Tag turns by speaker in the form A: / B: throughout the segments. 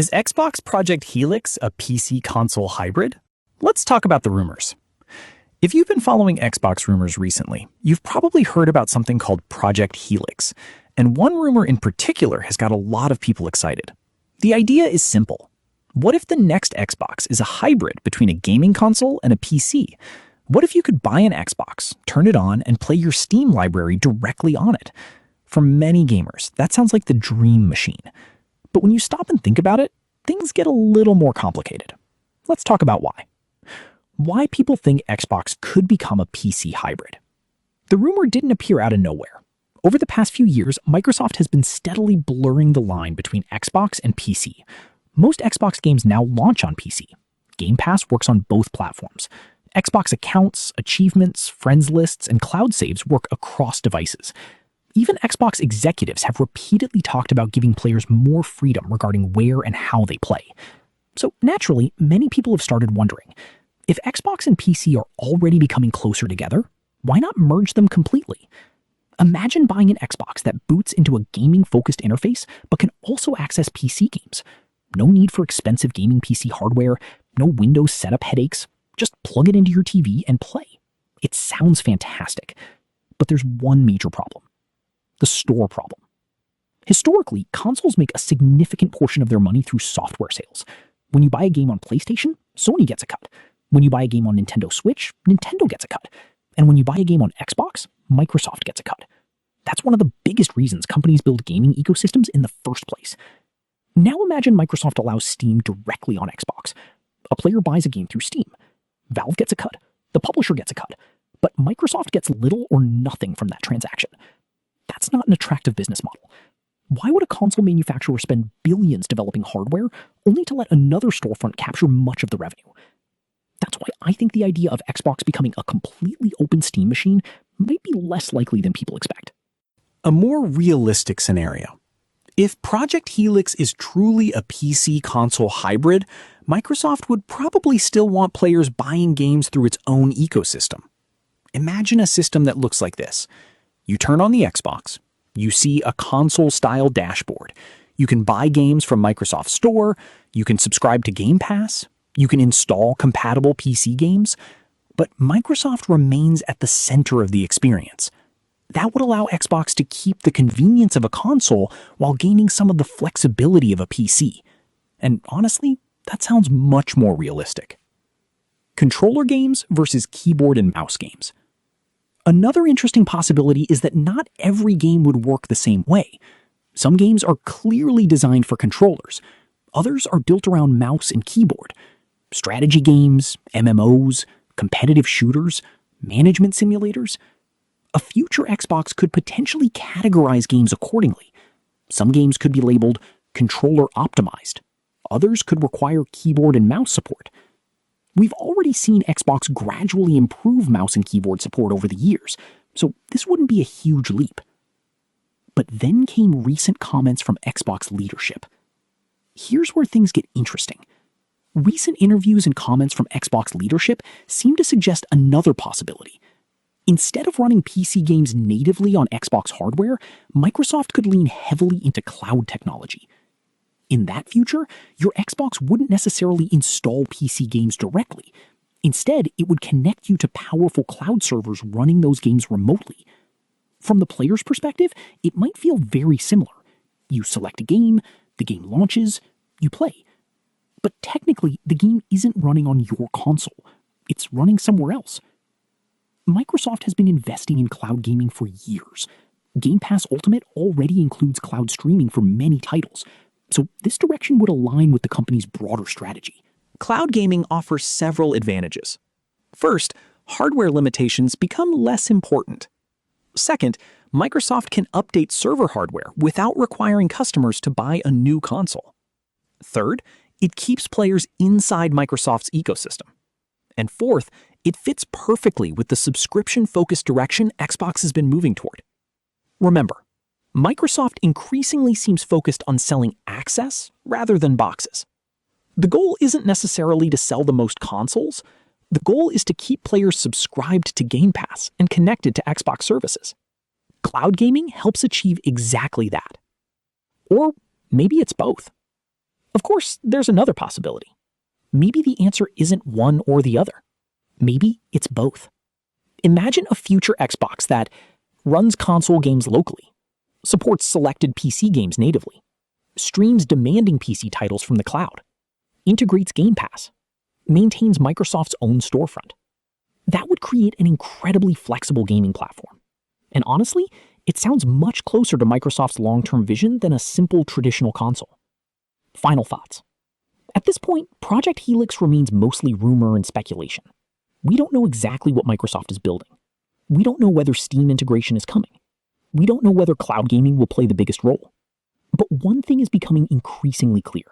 A: Is Xbox Project Helix a PC console hybrid? Let's talk about the rumors. If you've been following Xbox rumors recently, you've probably heard about something called Project Helix, and one rumor in particular has got a lot of people excited. The idea is simple. What if the next Xbox is a hybrid between a gaming console and a PC? What if you could buy an Xbox, turn it on, and play your Steam library directly on it? For many gamers, that sounds like the dream machine. But when you stop and think about it, things get a little more complicated. Let's talk about why. Why people think Xbox could become a PC hybrid. The rumor didn't appear out of nowhere. Over the past few years, Microsoft has been steadily blurring the line between Xbox and PC. Most Xbox games now launch on PC. Game Pass works on both platforms. Xbox accounts, achievements, friends lists, and cloud saves work across devices. Even Xbox executives have repeatedly talked about giving players more freedom regarding where and how they play. So naturally, many people have started wondering, if Xbox and PC are already becoming closer together, why not merge them completely? Imagine buying an Xbox that boots into a gaming-focused interface but can also access PC games. No need for expensive gaming PC hardware, no Windows setup headaches. Just plug it into your TV and play. It sounds fantastic, but there's one major problem. The store problem. Historically, consoles make a significant portion of their money through software sales. When you buy a game on PlayStation, Sony gets a cut. When you buy a game on Nintendo Switch, Nintendo gets a cut. And when you buy a game on Xbox, Microsoft gets a cut. That's one of the biggest reasons companies build gaming ecosystems in the first place. Now imagine Microsoft allows Steam directly on Xbox. A player buys a game through Steam. Valve gets a cut. The publisher gets a cut. But Microsoft gets little or nothing from that transaction. That's not an attractive business model. Why would a console manufacturer spend billions developing hardware only to let another storefront capture much of the revenue? That's why I think the idea of Xbox becoming a completely open Steam machine might be less likely than people expect.
B: A more realistic scenario. If Project Helix is truly a PC console hybrid, Microsoft would probably still want players buying games through its own ecosystem. Imagine a system that looks like this. You turn on the Xbox, you see a console-style dashboard. You can buy games from Microsoft Store, you can subscribe to Game Pass, you can install compatible PC games, but Microsoft remains at the center of the experience. That would allow Xbox to keep the convenience of a console while gaining some of the flexibility of a PC. And honestly, that sounds much more realistic. Controller games versus keyboard and mouse games. Another interesting possibility is that not every game would work the same way. Some games are clearly designed for controllers. Others are built around mouse and keyboard. Strategy games, MMOs, competitive shooters, management simulators. A future Xbox could potentially categorize games accordingly. Some games could be labeled controller optimized. Others could require keyboard and mouse support. We've already seen Xbox gradually improve mouse and keyboard support over the years, so this wouldn't be a huge leap. But then came recent comments from Xbox leadership. Here's where things get interesting. Recent interviews and comments from Xbox leadership seem to suggest another possibility. Instead of running PC games natively on Xbox hardware, Microsoft could lean heavily into cloud technology. In that future, your Xbox wouldn't necessarily install PC games directly. Instead, it would connect you to powerful cloud servers running those games remotely. From the player's perspective, it might feel very similar. You select a game, the game launches, you play. But technically, the game isn't running on your console. It's running somewhere else. Microsoft has been investing in cloud gaming for years. Game Pass Ultimate already includes cloud streaming for many titles. So this direction would align with the company's broader strategy.
A: Cloud gaming offers several advantages. First, hardware limitations become less important. Second, Microsoft can update server hardware without requiring customers to buy a new console. Third, it keeps players inside Microsoft's ecosystem. And fourth, it fits perfectly with the subscription-focused direction Xbox has been moving toward. Remember, Microsoft increasingly seems focused on selling access rather than boxes. The goal isn't necessarily to sell the most consoles. The goal is to keep players subscribed to Game Pass and connected to Xbox services. Cloud gaming helps achieve exactly that. Or maybe it's both. Of course, there's another possibility. Maybe the answer isn't one or the other. Maybe it's both. Imagine a future Xbox that runs console games locally, supports selected PC games natively, streams demanding PC titles from the cloud, integrates Game Pass, maintains Microsoft's own storefront. That would create an incredibly flexible gaming platform. And honestly, it sounds much closer to Microsoft's long-term vision than a simple traditional console. Final thoughts. At this point, Project Helix remains mostly rumor and speculation. We don't know exactly what Microsoft is building. We don't know whether Steam integration is coming. We don't know whether cloud gaming will play the biggest role. But one thing is becoming increasingly clear.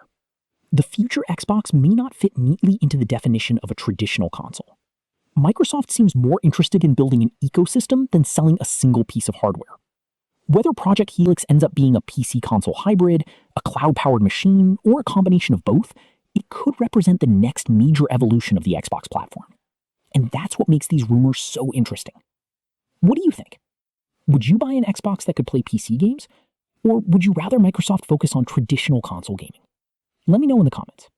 A: The future Xbox may not fit neatly into the definition of a traditional console. Microsoft seems more interested in building an ecosystem than selling a single piece of hardware. Whether Project Helix ends up being a PC console hybrid, a cloud-powered machine, or a combination of both, it could represent the next major evolution of the Xbox platform. And that's what makes these rumors so interesting. What do you think? Would you buy an Xbox that could play PC games? Or would you rather Microsoft focus on traditional console gaming? Let me know in the comments.